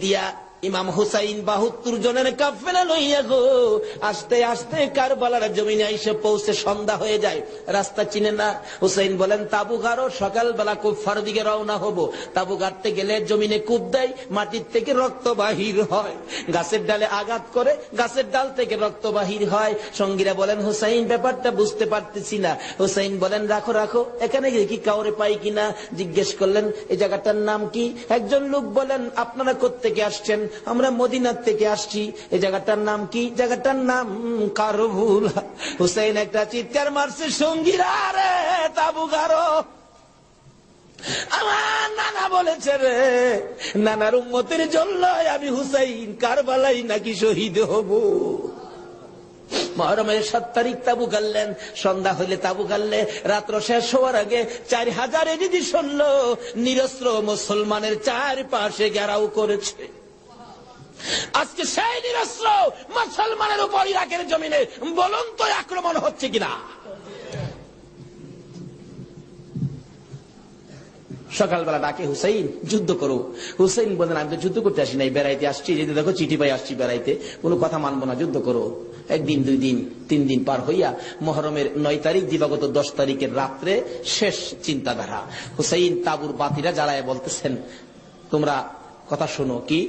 দিয়া ইমাম হুসাইন ৭২ জনের কাফেলা লইয়া গো আস্তে আস্তে কারবালার জমিনে এসে পৌঁছে সন্ধ্যা হয়ে যায়। রাস্তা চিনে না। হুসাইন বলেন তাবু গাড়ো, সকালবেলা কুফার দিকে রওনা হব। তাবু গাড়তে গেলে জমিনে কূপ দেয়, মাটির থেকে রক্ত বাহির হয়। গাছের ডালে আঘাত করে, গাছের ডাল থেকে রক্ত বাহির হয়। সঙ্গীরা বলেন হুসাইন ব্যাপারটা বুঝতে পারতেছি না। হুসাইন বলেন রাখো রাখো, এখানে কি কাউরে পাই কিনা জিজ্ঞেস করলেন এই জায়গাটার নাম কি। একজন লোক বলেন আপনারা কোত্থেকে আসছেন? আমরা মদিনার থেকে আসছি। এই জায়গাটার নাম কি? জায়গাটার নাম কারবুলা। হুসাইন একটা চিৎকার মারছে, সঙ্গীরা রে তাবু গাড়ো। আমার নানা বলেছে রে, নানার উম্মতের জন্য আমি হুসাইন কারবালাই নাকি শহীদ হব। মুহররমের ৭ তারিখ তাবু গাড়লেন। সন্ধ্যা হইলে তাবু গাড়লে রাত্র শেষ হওয়ার আগে ৪,০০০ এদিদি শুনল নিরস্ত্র মুসলমানের চারপাশে ঘেরাও করেছে। আজকে সেই নিরস্ত্র মুসলমানের উপর ইরাকের জমিনে বলুন তো আক্রমণ হচ্ছে কিনা? সকালবেলা ডাকে হুসাইন যুদ্ধ করো। হুসাইন বলেন আমি তো যুদ্ধ করতে আসি নাই, বেড়াইতে আসছি। যদি দেখো চিঠি পাই আসছি বেড়াইতে, কোনো কথা মানবো না, যুদ্ধ করো। একদিন ২ দিন ৩ দিন পার হইয়া মুহররমের ৯ তারিখ দিবাগত ১০ তারিখের রাত্রে শেষ চিন্তাধারা। হুসাইন তাবুর বাতিরা জ্বালায় বলতেছেন তোমরা কথা শোনো। কি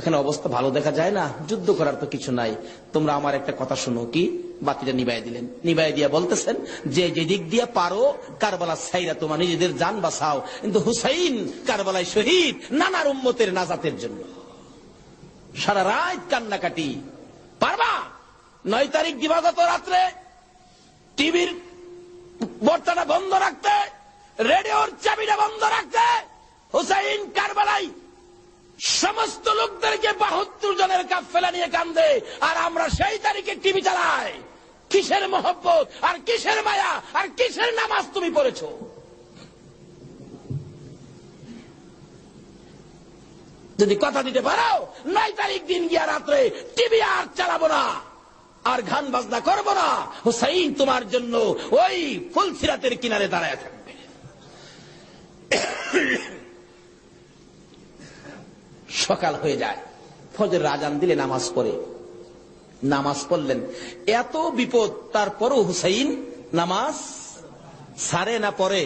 এখানে অবস্থা ভালো দেখা যায় না, যুদ্ধ করার তো কিছু নাই, তোমরা আমার একটা কথা শোনো। কি? বাতিটা নিবাই দিলেন। নিবাই দিয়া বলতেছেন যে যেদিক দিয়া পারো কারবালা ছাইরা তোমার নিজেদের জান বাঁচাও, কিন্তু হুসাইন কারবালায় শহীদ নানার উম্মতের নাজাতের জন্য। সারা রাত কান্নাকাটি। পারবা? ৯ তারিখ দিবাগত রাত্রে টিভির বর্তাটা বন্ধ রাখতে, রেডিওর চাবিটা বন্ধ রাখতে। হুসাইন কারবালায় সমস্ত লোকদেরকে ৭২ জনের কাফেলা নিয়ে কান্দে, আর আমরা সেই তারিখে টিভি চালাই। কিসের মহব্বত আর কিসের মায়া আর কিসের নামাজ তুমি পড়েছো? যদি কথা দিতে পারো ৯ তারিখ দিন গিয়া রাত্রে টিভি আর চালাবো না, আর গান বাজনা করবো না। হুসাইন তোমার জন্য ওই ফুলসিরাতের কিনারে দাঁড়ায় থাকবে। সকাল হয়ে যায়, ফজর আজান দিলে নামাজ পড়ে। নামাজ পড়লেন, এত বিপদ তারপরও হুসাইন নামাজ ছাড়ে না পড়ে।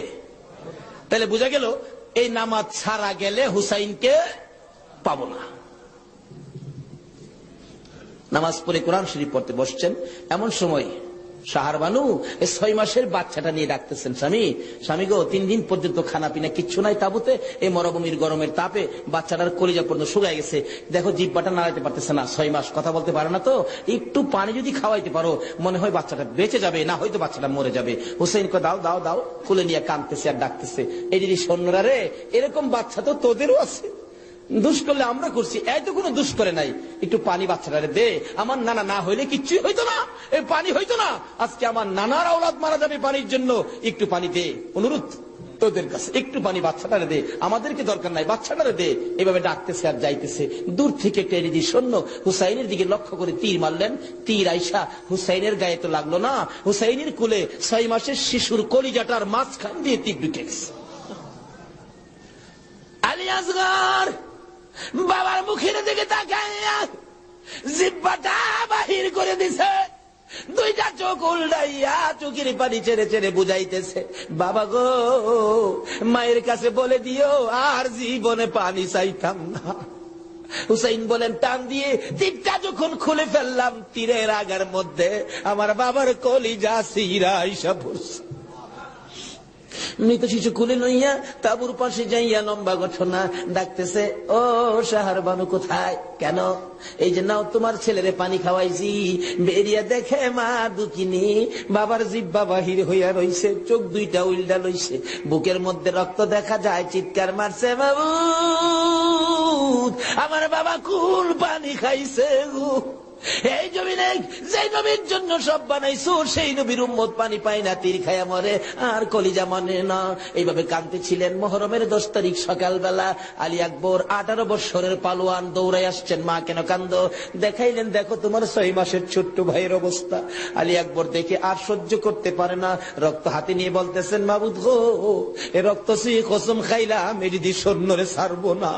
তাহলে বোঝা গেল এই নামাজ ছাড়া গেলে হুসাইনকে পাবো না। নামাজ পড়ে কোরআন শরীফ পড়তে বসছেন, এমন সময় শাহর বানু ৬ মাসের বাচ্চাটা নিয়ে ডাকতেছেন, স্বামী স্বামী গো ৩ দিন পর্যন্ত খানা পিনা কিচ্ছু নাই তাবুতে, এই মরুভূমির গরমের তাপে বাচ্চাটার কলিজা পর্যন্ত শুকায় গেছে, দেখো জিহ্বাটা নাড়াইতে পারতেছে না, ৬ মাস কথা বলতে পারে না, তো একটু পানি যদি খাওয়াইতে পারো মনে হয় বাচ্চাটা বেঁচে যাবে, না হয়তো বাচ্চাটা মরে যাবে। হুসাইন কো দাও দাও দাও, কুলে নিয়ে কাঁদতেছে আর ডাকতেছে, এই যদি সৈন্যরা রে এরকম বাচ্চা তো তোদেরও আছে, দুষ করলে আমরা করছি, এই তো কোনো দুষ করে নাই, একটু পানি বাচ্চাটারে দে, আমার নানা না হইলে কিচ্ছুই হইতো না, এই পানি হইতো না, আজকে আমার নানার আওলাদ মারা যাবে পানির জন্য, একটু পানি দে, অনুরোধ তোদের কাছে, একটু পানি বাচ্চাটারে দে, আমাদেরকে দরকার নাই, বাচ্চাটারে দে। এভাবে ডাকতেছে আর যাইতেছে। দূর থেকে টেনে দিয়ে সৈন্য হুসাইনের দিকে লক্ষ্য করে তীর মারলেন। তীর আইসা হুসাইনের গায়ে তো লাগলো না, হুসাইনের কুলে ৬ মাসের শিশুর কলিজাটার মাঝখান দিয়ে তীর ঢুকে গেছে। আলী আসগর বাবার মুখের দিকে তাকাইয়া জিহ্বাটা বাহির করে দিছে, 2টা চোখ উল্টাইয়া চোখের পানি ছেড়ে ছেড়ে বুঝাইতেছে, বাবা গো মায়ের কাছে বলে দিও আর জীবনে পানি চাইতাম না। হুসাইন বলেন টান দিয়ে তীরটা যখন খুলে ফেললাম, তীরের আগার মধ্যে আমার বাবার কলিজা সিরা আইসা পড়ছে। মৃত শিশু কুলে লইয়া তাবুর পাশে যাইয়া লম্বা ঘটনা ডাকতেছে, ও শাহর বানু কোথায়? কেন? এই যে নাও তোমার ছেলেরে পানি খাওয়াইছি, বেরিয়া দেখে মা দুকিনি বাবার জিহ্বা বাহির হইয়া রইছে, চোখ 2টা উল্টা লইছে, বুকের মধ্যে রক্ত দেখা যায়, চিৎকার মারছে, বাবু আমার বাবা কুল পানি খাইছে গো। এই জমিনে যে নবীর জন্য সব বানাইছো সেই নবীর উম্মত পানি পায় না, তীর খায়া মরে আর কলিজা মানে না। এইভাবে কাঁদতেছিলেন। মুহররমের 10 তারিখ সকালবেলা আলী আকবর 18 বছরের পালোয়ান দৌড়াই আসছেন। মা কেন কান্দো? দেখাইলেন, দেখো তোমার 6 মাসের ছোট্ট ভাইয়ের অবস্থা। আলী আকবর দেখে আর সহ্য করতে পারে না, রক্ত হাতে নিয়ে বলতেছেন, মাবুদ গো, এ রক্ত সি কসম খাইলাম এ যদি সৈন্যরে ছাড়বো না।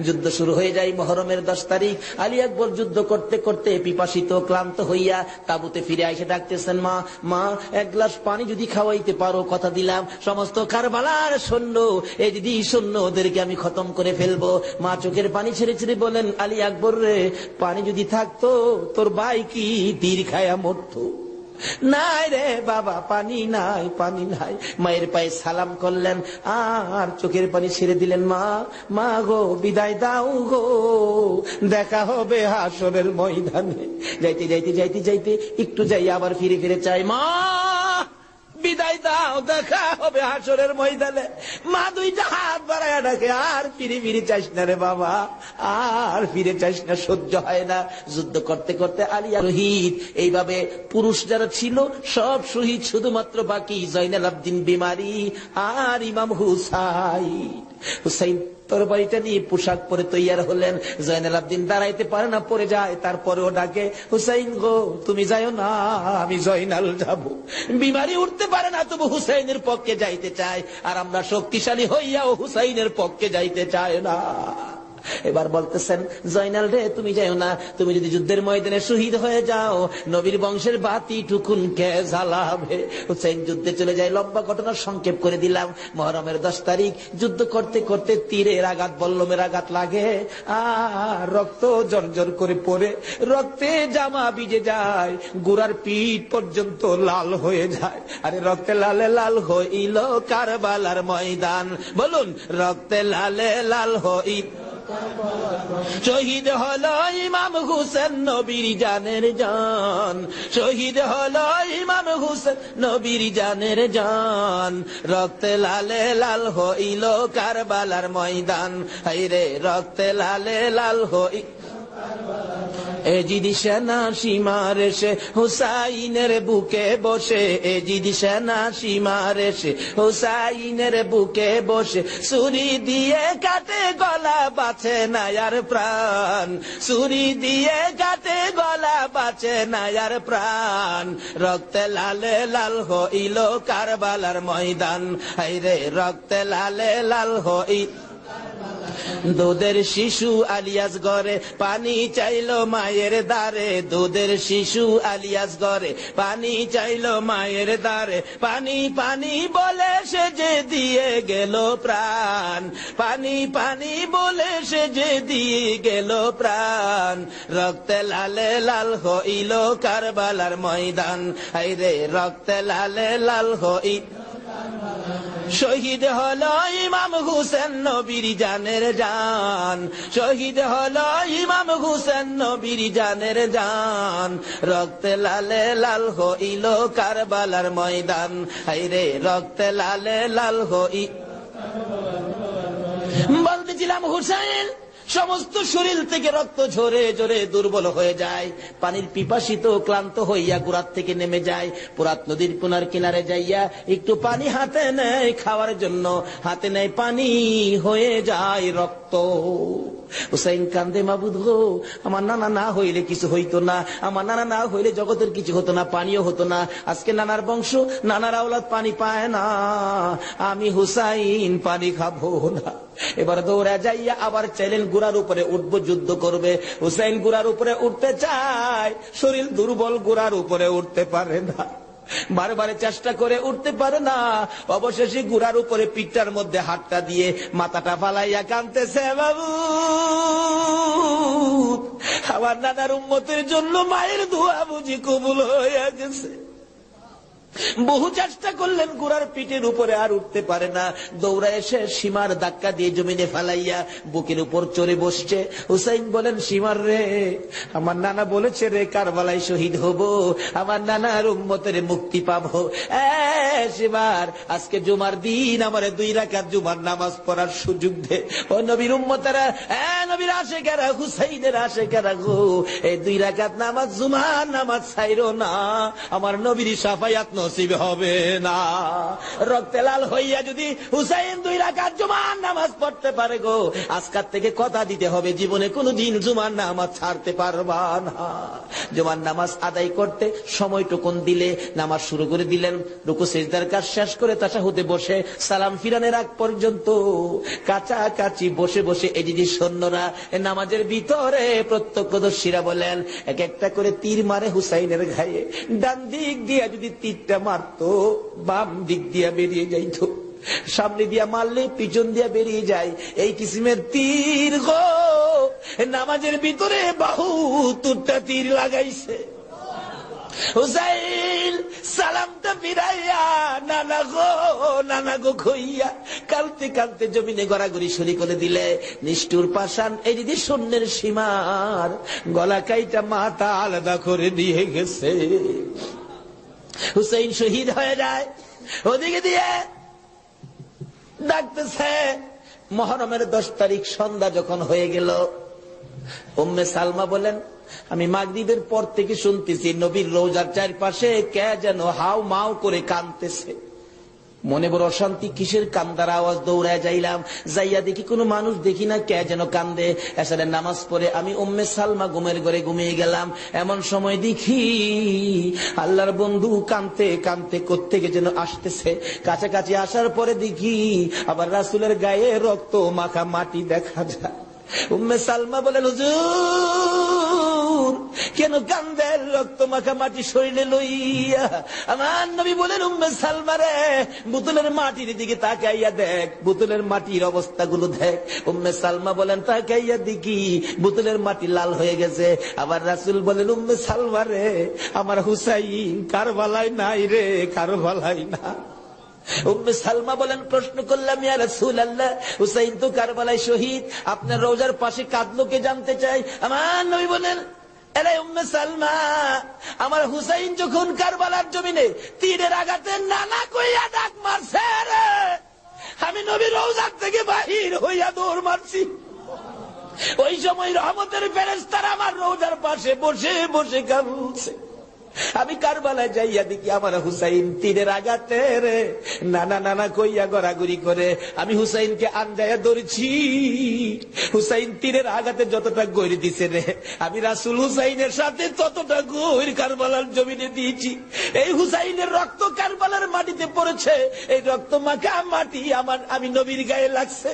যুদ্ধ শুরু হয়ে যায় মুহররমের 10 তারিখ। আলী আকবর যুদ্ধ করতে করতে পিপাসিত ক্লান্ত হইয়া তাঁবুতে ফিরে এসে ডাকতেছেন, মা মা, এক গ্লাস পানি যদি খাওয়াইতে পারো, কথা দিলাম সমস্ত কারবালার সৈন্য, এই যদি সৈন্য ওদেরকে আমি খতম করে ফেলবো। মা চোখের পানি ছেড়ে ছেড়ে বলেন, আলী আকবর রে, পানি যদি থাকতো তোর ভাই কি তীর খায়া মরতো? নাই রে বাবা, পানি নাই, পানি নাই। মায়ের পায়ে সালাম করলেন আর চোখের পানি ছেড়ে দিলেন। মা মা গো, বিদায় দাও গো, দেখা হবে হাসরের ময়দানে। যাইতে যাইতে যাইতে যাইতে একটু যাই আবার ফিরে ফিরে চাই, মা বিদায় দাও, দেখা হবে হাসরের ময়দানে। মা দুইটা হাত বাড়ায় ডাকে, আর ফিরে ফিরে চাইস না রে বাবা, আর ফিরে চাইস না, সহ্য হয় না। যুদ্ধ করতে করতে আলী শহীদ। এইভাবে পুরুষ যারা ছিল সব শহীদ, শুধুমাত্র বাকি জয়নাল আবদিন বিমারি আর ইমাম হুসাইন। হুসাইন তরবারিটা নিয়ে পোশাক পরে তৈয়ার হলেন। জয়নাল আবদিন দাঁড়াইতে পারে না, পড়ে যায়। তারপরেও ডাকে, হুসাইন গো তুমি যাইও না, আমি জয়নাল যাব। বিমারি উঠতে পারে না, তবু হুসাইনের পক্ষে যাইতে চায়। আর আমরা শক্তিশালী হইয়াও হুসাইনের পক্ষে যাইতে চায় না। এবার বলতেছেন, জয়নাল রে তুমি যাও না, তুমি যদি যুদ্ধের ময়দানে শহীদ হয়ে যাও, নবীর বংশের বাতি টুকুন কে জ্বালাবে? হুসাইন যুদ্ধে চলে যায়। লম্বা ঘটনা সংক্ষেপ করে দিলাম। মুহররমের 10 তারিখ যুদ্ধ করতে করতে তীরের আঘাত, বল্লমের আঘাত লাগে আর রক্ত জর্জর করে পড়ে, রক্তে জামা ভিজে যায়, গোড়ার পিঠ পর্যন্ত লাল হয়ে যায়। আরে রক্তে লালে লাল হইল কারবালার ময়দান। বলুন, রক্তে লালে লাল হইল। শহীদ হলো ইমাম হুসেন নবীর জানের জান, শহীদ হলো ইমাম হুসেন নবীর জানের জান। রক্তে লালে লাল হইল কারবালার ময়দান, হায়রে রক্তে লালে লাল হইল। এজিদি সেনা সীমার এসে হুসাইনের বুকে বসে, এজিদি সেনা সীমার এসে হুসাইনের বুকে বসে, ছুরি দিয়ে কাটে গলা, বাঁচে না আর প্রাণ, ছুরি দিয়ে কাটে গলা, বাঁচে না আর প্রাণ। রক্তে লালে লাল হইল কারবালার ময়দান, হায়রে রক্তে লালে লাল হইল। দুধের শিশু আলিয়াস ঘরে পানি চাইলো মায়ের দ্বারে, দুধের শিশু আলিয়াস ঘরে পানি চাইলো মায়ের দ্বারে। পানি পানি বলে সে যে দিয়ে গেল প্রাণ, পানি পানি বলে সে যে দিয়ে গেল প্রাণ। রক্তে লালে লাল হইল কারবালার ময়দান, হায়রে রক্তে লালে লাল হইল। শহীদ হলো ইমাম হুসেন নবীর জানের জান, শহীদ হলো ইমাম হুসেন নবীর জানের জান। রক্তে লালে লাল হইল কারবালার ময়দান, হায়রে রক্তে লালে লাল হইল। বলতেছিলাম, হুসাইন সমস্ত শরীর থেকে রক্ত ঝরে ঝরে দুর্বল হয়ে যায়। পানির পিপাসিত ক্লান্ত হইয়া গোড়ার থেকে নেমে যায়। পুরাত নদীর কোনার কিনারে যাইয়া একটু পানি হাতে নেয় খাওয়ার জন্য, হাতে নেয় পানি, হয়ে যায় রক্ত। হুসাইন কান্দে, মাবুদ গো, আমার নানা না হইলে কিছু হইতো না, আমার নানা না হইলে জগতের কিছু হতো না, পানিও হতো না। আজকে নানার বংশ, নানার আওলাদ পানি পায় না, আমি হুসাইন পানি খাবো না। এবার দৌড়া যাইয়া আবার চাইলেন গুড়ার উপরে উঠবো, যুদ্ধ করবে। হুসাইন গুড়ার উপরে উঠতে চায়, শরীর দুর্বল, গুড়ার উপরে উঠতে পারে না, বারবার চেষ্টা করে উঠতে পারে না। অবশেষে গুড়ার উপরে পিঠটার মধ্যে হাতটা দিয়ে মাথাটা ফালাইয়া কাঁদতেছে, বাবু আমার নানার উম্মতের জন্য মায়ের দোয়া বুঝি কবুল হয়ে গেছে। বহু চেষ্টা করলেন, গুড়ার পিঠের উপরে আর উঠতে পারে না। দৌড়া এসে সীমার ধাক্কা দিয়ে জমিনে ফালাইয়া বুকের উপর চড়ে বসছে। হুসাইন বলেন, সীমার রে, আমার নানা বলেছে রে কারবালায় শহীদ হব, আমার নানার উম্মতের মুক্তি পাবো। সীমার, আজকে জুমার দিন আমার 2 রাকাত জুমার নামাজ পড়ার সুযোগ দে। ও নবীর উম্মতেরা, নবীর আশেকেরা, হুসাইনের আশেকেরা গো, এই 2 রাকাত নামাজ জুমার নামাজ ছাইরো না, আমার নবীর শাফায়াত নসিব হবে না। রক্তে লাল হইয়া যদি হুসাইন 2 রাকাত জুমার নামাজ পড়তে পারে গো, আজকাল থেকে কথা দিতে হবে জীবনে কোনদিন জুমার নামাজ ছাড়তে পারবা না। জুমার নামাজ আদায় করতে সময়টুকুন দিলে নামাজ শুরু করে দিলেন, রুকু সিজদার কাজ শেষ করে তাশাহুদে বসে সালাম ফিরানের আগ পর্যন্ত কাছাকাছি বসে বসে এই যে সৈন্যরা নামাজের ভিতরে প্রত্যক্ষদর্শীরা বলেন এক একটা করে তীর মারে হুসাইনের গায়ে। ডান দিক দিয়া যদি তীরটা মারতো, বাম দিক দিয়া বেরিয়ে যাইতো, সামনে দিয়া মারলে পিছন দিয়া বেরিয়ে যায়, এই কিসিমের তীর গো নামাজের ভিতরে বাহুতুরটা তীর লাগাইছে। হুসাইন সালামটা ফিরাইয়া নানা গো কইয়া কালতে কালতে জমিনে গড়াগড়ি শুরু করে দিলে। নিষ্ঠুর পাষাণ এই যদি শূন্যের সীমার গলা কাইটা মাথা আলাদা করে দিয়ে গেছে। হুসাইন শহীদ হয়ে যায়। ওদিকে দিয়ে ডাকতেছে। মুহররমের 10 তারিখ সন্ধ্যা যখন হয়ে গেল, উম্মে সালমা বলেন আমি মাগরিবের পর থেকে শুনতেছি নবীর রওজার চারপাশে কে যেন হাউ মাউ করে কাঁদতেছে। মনে বড় অশান্তি, কিসের কান্দার আওয়াজ? দৌড়ায় যাইলাম, যাইয়া দেখি কোনো মানুষ দেখি না, কে যেন কান্দে। এসারের নামাজ পড়ে আমি উম্মে সালমা ঘুমের ঘরে ঘুমিয়ে গেলাম। এমন সময় দেখি আল্লাহর বন্ধু কাঁদতে কাঁদতে কোত্থেকে যেন আসতেছে। কাছাকাছি আসার পরে দেখি আবার রাসূলের গায়ে রক্ত মাখা মাটি দেখা যায়। উম্মে সালমা বলেন হুজুর কেন কান্দেন রক্ত মাখা মাটি শরীরে লইয়া? আমার নবী বলেন উম্মে সালমা রে, বোতলের মাটির দিকে তাকাইয়া দেখ, বোতলের মাটির অবস্থাগুলো দেখ। উম্মে সালমা বলেন তাকাইয়া দেখি বোতলের মাটি লাল হয়ে গেছে। আবার রাসূল বলেন উম্মে সালমা রে, আমার হুসাইন কারবালায় নাই রে, কারবালায় না। উম্মে সালমা বলেন প্রশ্ন করলাম ইয়া রাসূলুল্লাহ, হুসাইন তো কারবালায় শহীদ, আপনার রওজার পাশে কাঁদলো কে জানতে চাই। আমার নবী বলেন আরে উম্মে সালমা, আমার হুসাইন যখন কারবালার জমিনে তীরের আঘাতে নানা কইয়া ডাক মারছে রে, আমি নবী রওজার থেকে বাহির হইয়া দৌড় মারছি। ওই সময় রহমতের ফেরেশতারা আমার রওজার পাশে বসে বসে কাঁদছে। আমি কারবালায় যাইয়া দেখি আমার হুসাইন তীরের আঘাতে রে নানা নানা কইয়া গড়াগড়ি করে। আমি হুসাইনকে আনজায়া ধরেছি। হুসাইন তীরের আঘাতে যতটা গৈর দিছে রে, আমি রাসূল হুসাইনের সাথে ততটা গৈর কারবালার জমিনে দিয়েছি। এই হুসাইনের রক্ত কারবালার মাটিতে পড়েছে, এই রক্ত মাখা মাটি আমি নবীর গায়ে লাগছে।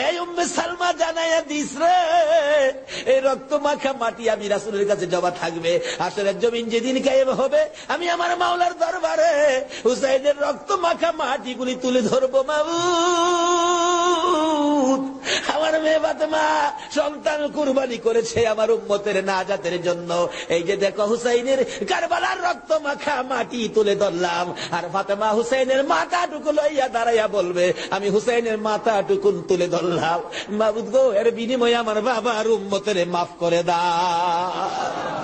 এই উম্মে সালমা জানাইয়া দিস রে, এই রক্ত মাখা মাটি আমি রাসূলের কাছে জমা থাকবে। আসরের জমিন যেদিন গায়েব হবে, আমি আমার মাওলার দরবারে হুসাইনের রক্ত মাখা মাটিগুলি তুলে ধরবো। মাবুদ, আমার মেয়ে ফাতেমা সন্তান কুরবানি করেছে আমার উম্মতের নাজাতের জন্য। এই যে দেখো হুসাইনের কারবালার রক্ত মাখা মাটি তুলে ধরলাম, আর ফাতেমা হুসাইনের মাথাটুকু লইয়া দাঁড়াইয়া বলবে আমি হুসাইনের মাথাটুকু তুলে ধরলাম। মাবুদ গো, এর বিনিময়ে আমার বাবার উম্মতের মাফ করে দাও।